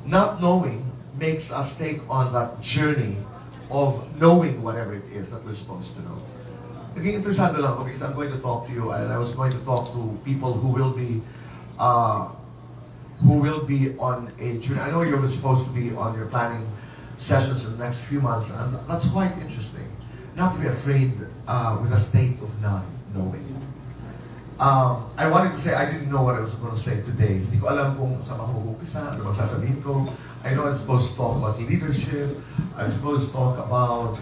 not knowing makes us take on that journey of knowing whatever it is that we're supposed to know. Naging interesado lang ako because I'm going to talk to you, and I was going to talk to people who will be on a journey. I know you're supposed to be on your planning sessions in the next few months, and that's quite interesting. Not to be afraid with a state of not knowing. I wanted to say, I didn't know what I was going to say today. Hindi ko alam kung saan ako mag-umpisa, ano bang sasabihin ko. I know I'm supposed to talk about leadership. I'm supposed to talk about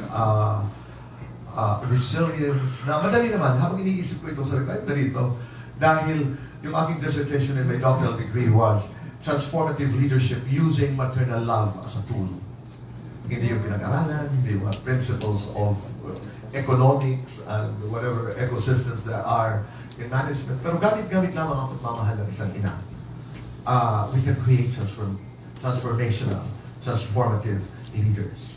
resilience. Na madali naman, habang iniisip ko ito sa dito, dahil yung aking dissertation in my doctoral degree was transformative leadership using maternal love as a tool. Hindi yung pinag-aralan, hindi yung mga principles of economics and whatever ecosystems there are in management. Pero gamit-gamit lamang ang pagmamahal ng isang ina. We can create transformational, transformative leaders.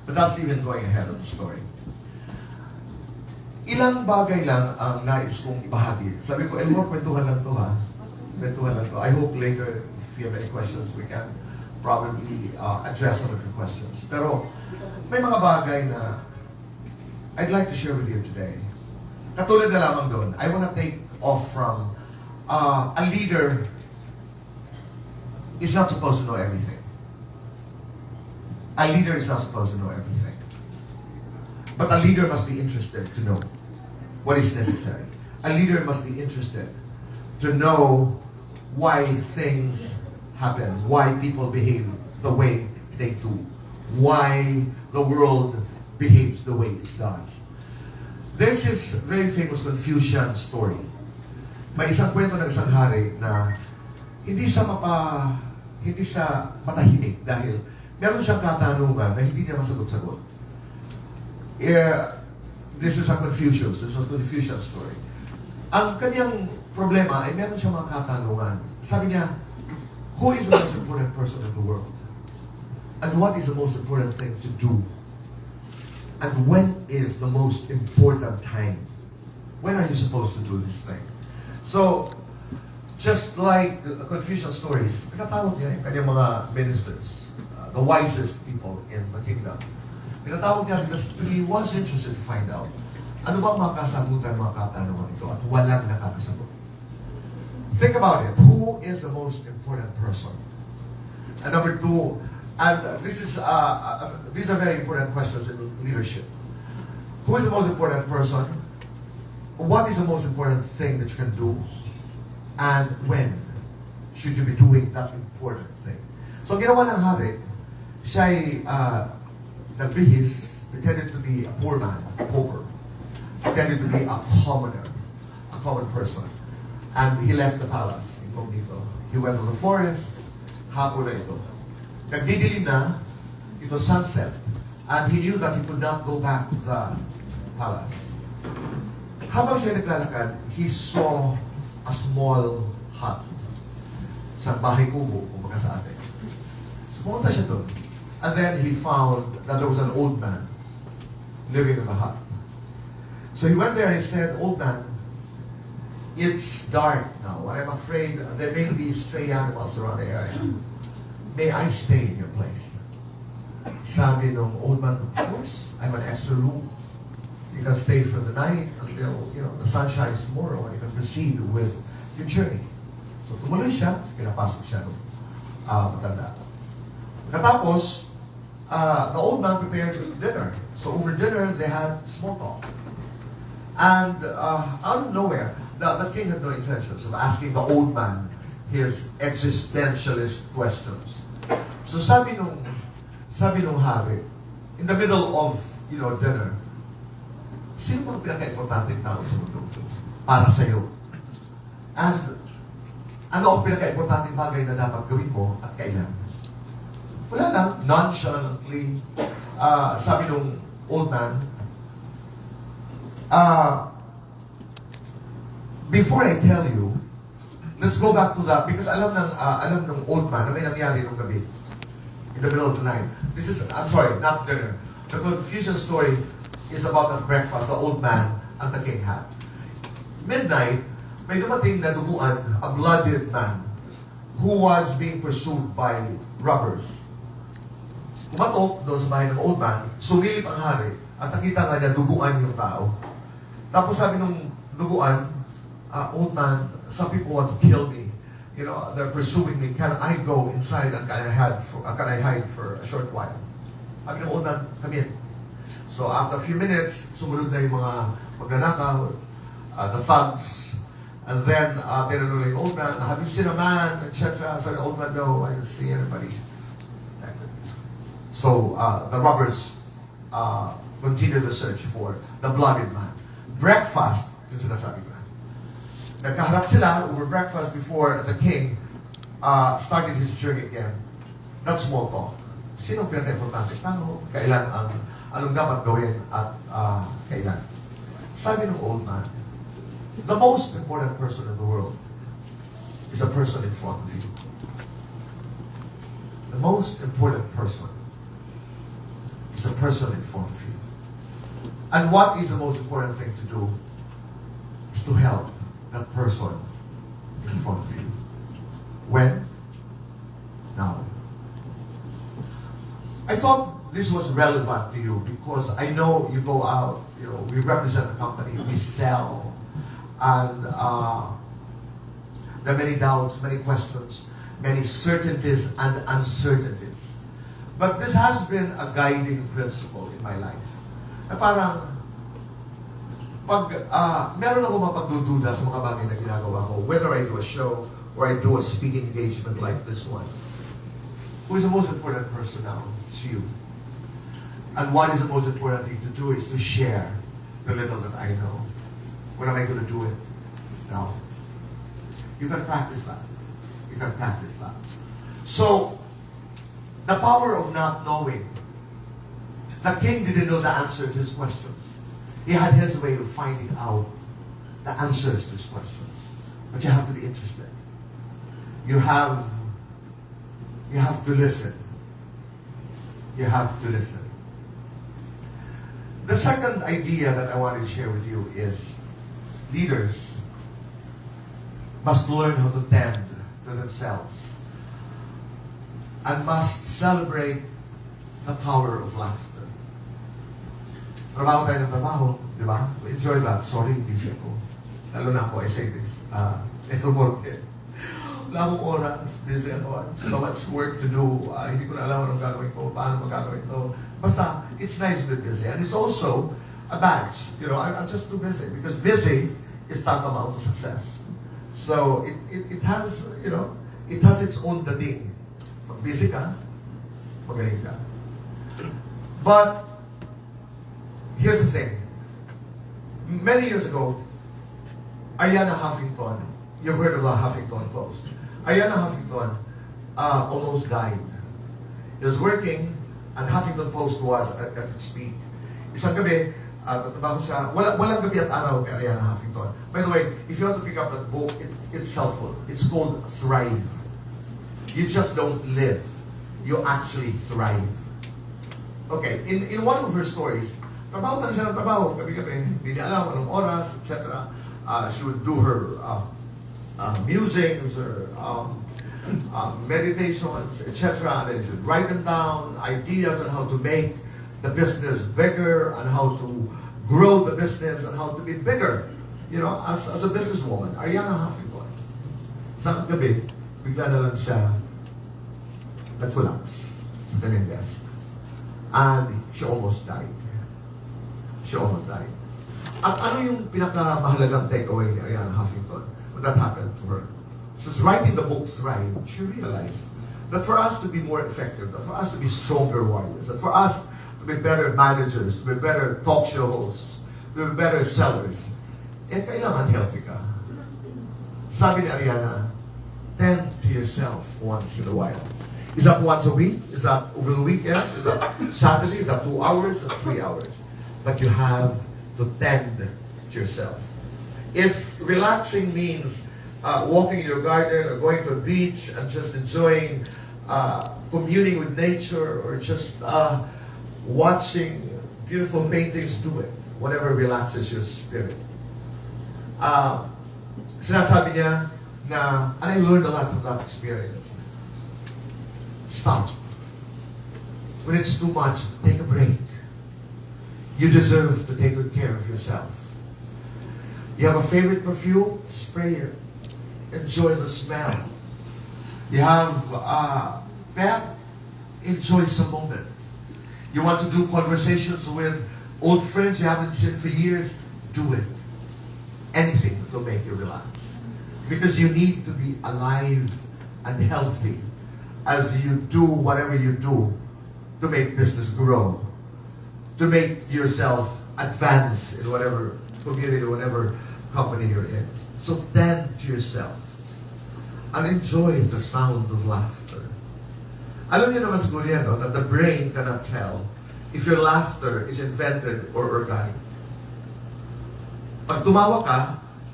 But that's even going ahead of the story. Ilang bagay lang ang nais kong ibahagi. Sabi ko, Elmore, kwentuhan lang to ha. Kwentuhan lang to. I hope later, if you have any questions, we can probably address some of your questions. Pero may mga bagay na I'd like to share with you today. Katulad na lamang doon, I want to take off from a leader is not supposed to know everything. A leader is not supposed to know everything. But a leader must be interested to know what is necessary. A leader must be interested to know why things happen, why people behave the way they do, why the world behaves the way it does. There's this very famous Confucian story. May isang kwento ng isang hari na hindi siya matahimik dahil meron siyang katanungan na hindi niya masagot-sagot. This is a Confucian story. Ang kanyang problema ay meron siyang mga katanungan. Sabi niya, who is the most important person in the world? And what is the most important thing to do? And when is the most important time? When are you supposed to do this thing? So, just like the Confucian stories, pinatawag niya yung kanyang mga ministers, the wisest people in the kingdom. Pinatawag niya because he was interested to find out ano bang mga kasagutan, mga katanungan ito at walang nakakasagot. Think about it. Who is the most important person? And number two, and these are very important questions in leadership. Who is the most important person? What is the most important thing that you can do? And when should you be doing that important thing? So, ginawa ng hari, siya'y nagbihis, pretended to be a poor man, a pauper, pretended to be a commoner, a common person. And he left the palace incognito. He went to the forest, hapon na ito. Nagdidilim na, it was sunset, and he knew that he could not go back to the palace. Habang siya naglalakad, he saw a small hut. Sa bahay kubo, kumbaga sa atin. So pumunta siya doon. And then he found that there was an old man living in the hut. So he went there and he said, "Old man, it's dark now, and I'm afraid there may be stray animals around the area. May I stay in your place?" Sabi nung old man, "Of course, I have an extra room. You can stay for the night until, the sun shines tomorrow, and you can proceed with your journey." So tumuloy siya, pinapasok siya nung matanda. Katapos, the old man prepared dinner. So over dinner, they had small talk. And out of nowhere, the king had no intentions of asking the old man his existentialist questions. So sabi nung hari, in the middle of dinner, sino bang pinaka-importanteng tao sa mundo para sa'yo? And ano ang pinaka-importanteng bagay na dapat gawin mo at kailan? Wala lang, nonchalantly, sabi nung old man, before I tell you, let's go back to that, because alam ng old man na may nangyari nung gabi, in the middle of the night. I'm sorry, not dinner. The Confucian story is about the breakfast the old man and the king had. Midnight, may dumating na duguan, a blooded man, who was being pursued by robbers. Kumatok doon sa bahay ng old man, sumilip ang hari, at nakita nga niya duguan yung tao. Tapos sabi nung duguan, old man, some people want to kill me. You know, they're pursuing me. Can I go inside and can I hide for a short while? Sabi ng old man, come in. So after a few minutes, sumunod na yung mga magnanakaw, the thugs, and then tinanong yung old man, have you seen a man, etc. So the old man, no, I didn't see anybody. So the robbers continued the search for the blooded man. Breakfast, yung sinasabi ko na. Nagkaharap sila over breakfast before the king started his journey again. That's small talk. Sino pinaka-importante? Tao, kailan anong dapat gawin at kailan. Sabi ng old man, the most important person in the world is the person in front of you. The most important person is the person in front of you. And what is the most important thing to do is to help that person in front of you. When? Now. I thought this was relevant to you because I know you go out, you know, we represent a company, we sell, and there are many doubts, many questions, many certainties and uncertainties. But this has been a guiding principle in my life. Na parang, pag meron ako mapagdududa sa mga bagay na ginagawa ko, whether I do a show or I do a speaking engagement like this one, who is the most important person now? It's you. And what is the most important thing to do is to share the little that I know. When am I going to do it? Now. You can practice that. You can practice that. So, the power of not knowing. The king didn't know the answer to his questions. He had his way of finding out the answers to his questions. But you have to be interested. You have to listen. You have to listen. The second idea that I wanted to share with you is leaders must learn how to tend to themselves and must celebrate the power of laughter. Trabaho tayo ng trabaho, di ba? We enjoy that. Sorry, busy ako. Lalo na ako, I say this. Wala akong oras, busy ako. So much work to do. Hindi ko na alam anong gagawin ko, paano magagawin to. Basta, it's nice to be busy. And it's also a badge. You know, I'm just too busy. Because busy is tantamount to success. So, it has, you know, it has its own dating. Pag busy ka, magaling ka. But, here's the thing. Many years ago, Arianna Huffington, you've heard of the Huffington Post. Arianna Huffington almost died. He was working, and Huffington Post was at its peak. Isang gabi, natabaho siya, walang gabi at araw kay Arianna Huffington. By the way, if you want to pick up that book, it's helpful. It's called Thrive. You just don't live. You actually thrive. Okay, in one of her stories, trabaho lang siya ng trabaho, gabi-gabi, hindi niya alam anong oras, etc. She would do her musings or meditations, etc. And then she would write them down, ideas on how to make the business bigger and how to grow the business and how to be bigger. You know, as a businesswoman, Arianna Huffington. Sa gabi, bigla na lang siya nag-collapse sa kanyang desk. And she almost died. She almost died. At ano yung pinakamahalagang takeaway ni Arianna Huffington when that happened to her? She was writing the book Thrive. She realized that for us to be more effective, that for us to be stronger warriors, that for us to be better managers, to be better talk show hosts, to be better sellers, kailangan healthy ka. Sabi ni Arianna, tend to yourself once in a while. Is that once a week? Is that over the weekend? Is that Saturday? Is that 2 hours or 3 hours? But you have to tend to yourself. If relaxing means walking in your garden or going to a beach and just enjoying communing with nature or just watching beautiful paintings, do it. Whatever relaxes your spirit. Sinasabi niya, and I learned a lot from that experience. Stop. When it's too much, take a break. You deserve to take good care of yourself. You have a favorite perfume? Spray it. Enjoy the smell. You have a pet? Enjoy some moment. You want to do conversations with old friends you haven't seen for years? Do it. Anything to make you relax. Because you need to be alive and healthy as you do whatever you do to make business grow, to make yourself advance in whatever community, whatever company you're in. So tend to yourself and enjoy the sound of laughter. Alam niyo naman siguro yan, no, that the brain cannot tell if your laughter is invented or organic. Pag tumawa ka,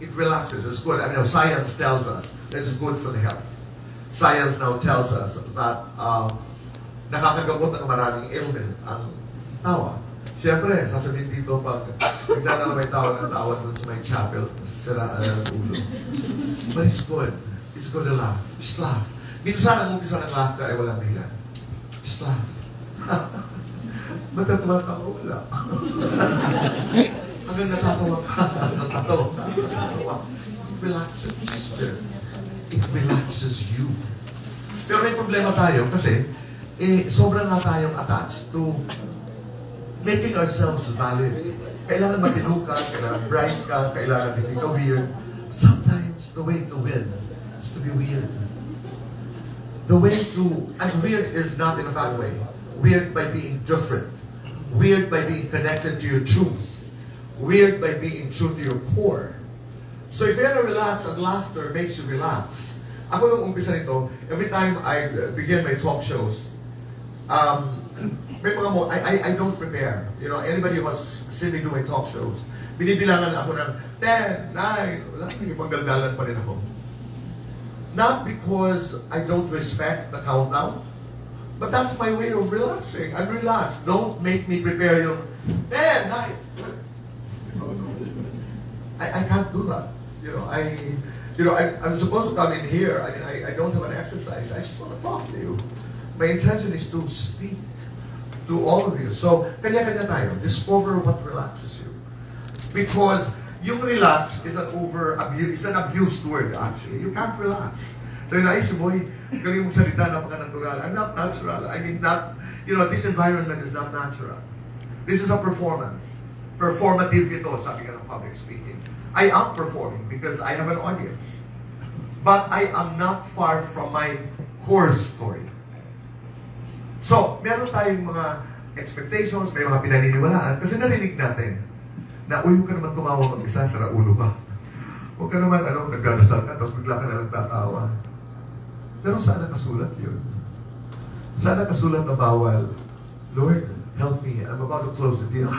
it relaxes. It's good. I mean, science tells us that it's good for the health. Science now tells us that nakakagamot ng maraming ailment ang tawa. Siyempre, sasabihin dito pag bigla na may tawa ng tawa dun sa may chapel, siraan na ng ulo. But it's good. It's good to laugh. Just laugh. Minsan ang umpisa ng laughter ay walang dahilan. Just laugh. Ba't natatawa? Wala. Hanggang natatawa ka. It relaxes your spirit. It relaxes you. Pero may problema tayo kasi sobrang nga tayong attached to making ourselves valid. Kailangan matino ka, kailangan bright ka, kailangan hindi ka weird. Sometimes the way to win is to be weird. The way to, and weird is not in a bad way. Weird by being different. Weird by being connected to your truth. Weird by being true to your core. So if you're gonna relax and laughter makes you relax. Ako nung umpisa nito, every time I begin my talk shows, may mga I don't prepare. You know, anybody who has seen me do my talk shows, binibilangan ako ng 10, 9, wala, ibang galdalan pa rin ako. Not because I don't respect the countdown, but that's my way of relaxing. I'm relaxed. Don't make me prepare yung 10, 9. I can't do that. I'm supposed to come in here. I mean, I don't have an exercise. I just want to talk to you. My intention is to speak to all of you. So, kanya-kanya tayo. Discover what relaxes you. Because yung relax is an abused word, actually. You can't relax. So, naisip mo, galing mong salita, napaka-natural. I'm not natural. I mean, this environment is not natural. This is a performance. Performative ito, sabi ka ng public speaking. I am performing because I have an audience. But I am not far from my core story. So, meron tayong mga expectations, may mga pinaniniwalaan, kasi narinig natin na, huwag ka naman tumawa mag-isa, sara ulo ka. Huwag ka naman, nagdadasal ka, tapos bigla ka na nagtatawa. Pero saan nakasulat yun? Saan nakasulat na bawal? Lord, help me. I'm about to close the deal.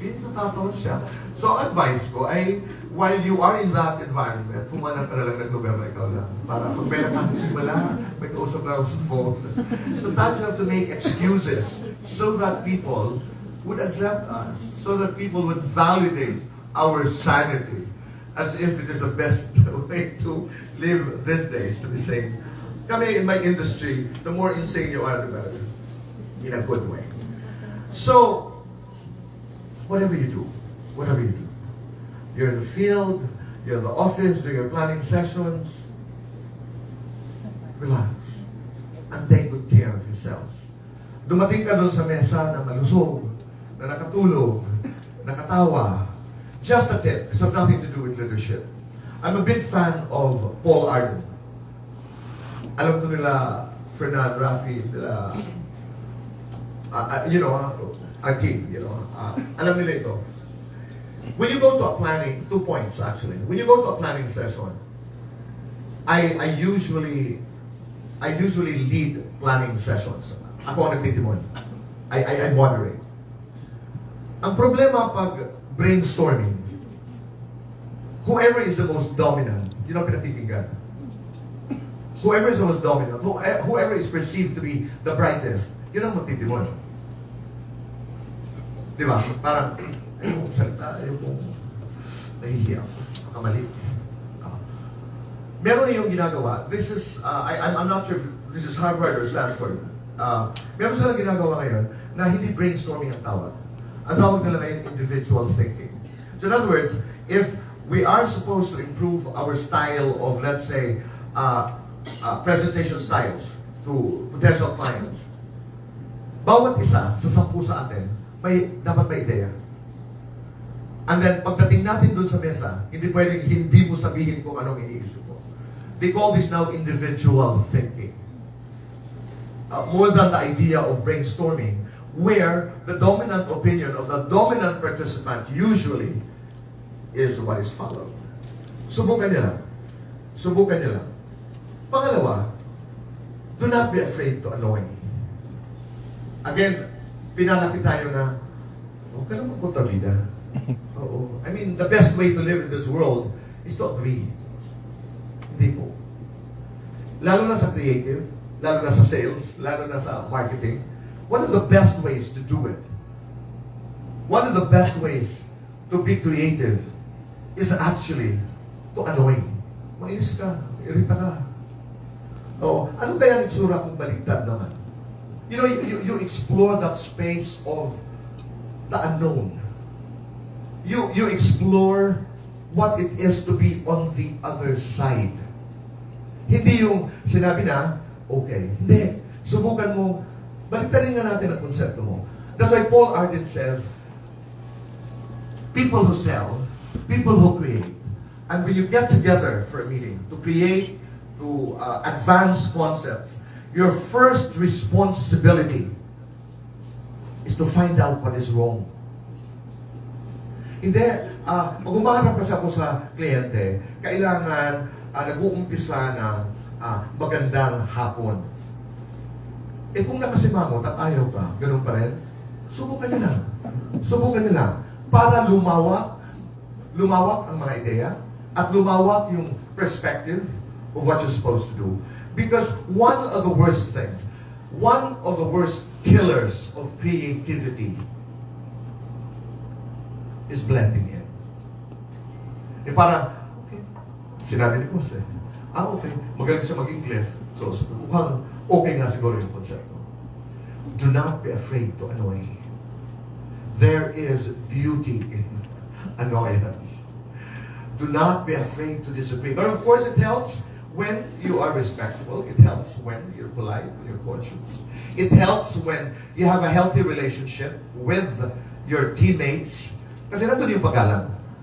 Natatawa siya. So, advice ko ay, while you are in that environment, humanap ka na lang nag-November, ikaw lang. Para pag may wala, may kausap na ako sa phone. Sometimes you have to make excuses so that people would accept us, so that people would validate our sanity, as if it is the best way to live these days, to be sane. Kami, in my industry, the more insane you are, the better. In a good way. So, whatever you do, you're in the field, you're in the office, doing your planning sessions, relax and take good care of yourselves. Dumating ka doon sa mesa na malusog, na nakatulog, nakatawa. Just a tip, this has nothing to do with leadership. I'm a big fan of Paul Arden. Alam ko nila, Fernand, Rafi, nila, our team, alam nila ito. When you go to a planning, 2 points actually. When you go to a planning session, I usually lead planning sessions. Ako ang nagtitimon. I moderate. Ang problema pag brainstorming, whoever is the most dominant, yun ang pinakikinggan. Whoever is the most dominant, whoever is perceived to be the brightest, yun ang magtitimon. Di ba? Parang, ayokong salita, nahihiya. Kamali. Meron yung ginagawa. This is, I'm not sure if this is Harvard or Stanford. Meron silang ginagawa ngayon na hindi brainstorming ang tawag. Ang tawag nila ngayon, individual thinking. So in other words, if we are supposed to improve our style of, let's say, presentation styles to potential clients, bawat isa sa 10 sa atin, dapat may ideya. And then, pagdating natin dun sa mesa, hindi pwedeng hindi mo sabihin kung anong iniisip mo. They call this now individual thinking. More than the idea of brainstorming, where the dominant opinion of the dominant participant usually is what is followed. Subukan niyo lang. Subukan niyo lang. Pangalawa, do not be afraid to annoy. Again, pinalaki tayo na, huwag ka naman kontrabida. Oo. I mean, the best way to live in this world is to agree. Hindi po. Lalo na sa creative, lalo na sa sales, lalo na sa marketing, one of the best ways to do it, one of the best ways to be creative is actually to annoy. Mainis ka, irita ka. Oo. Ano kaya ang itsura kung baligtad naman? You know, you explore that space of the unknown. You explore what it is to be on the other side. Hindi yung sinabi na, okay. Hindi. Subukan mo, baliktarin nga natin ang konsepto mo. That's why Paul Arden says, people who sell, people who create, and when you get together for a meeting to create, to advance concepts, your first responsibility is to find out what is wrong. Hindi, pag umaharap kasi ako sa kliyente, kailangan nag-uumpisa ng magandang hapon. Eh kung nakasimangot at ayaw ka, ganun pa rin, subukan nyo lang. Subukan nyo lang. Para lumawak ang mga ideya, at lumawak yung perspective of what you're supposed to do. Because one of the worst things, one of the worst killers of creativity is blending in. Eh parang, okay, sinabi ni Boss okay, magaling siya mag-English, so mukhang okay nga siguro yung konsepto. Do not be afraid to annoy. There is beauty in annoyance. Do not be afraid to disagree. But of course it helps when you are respectful. It helps when you're polite, when you're cautious. It helps when you have a healthy relationship with your teammates. Kasi nandun yung paggalang.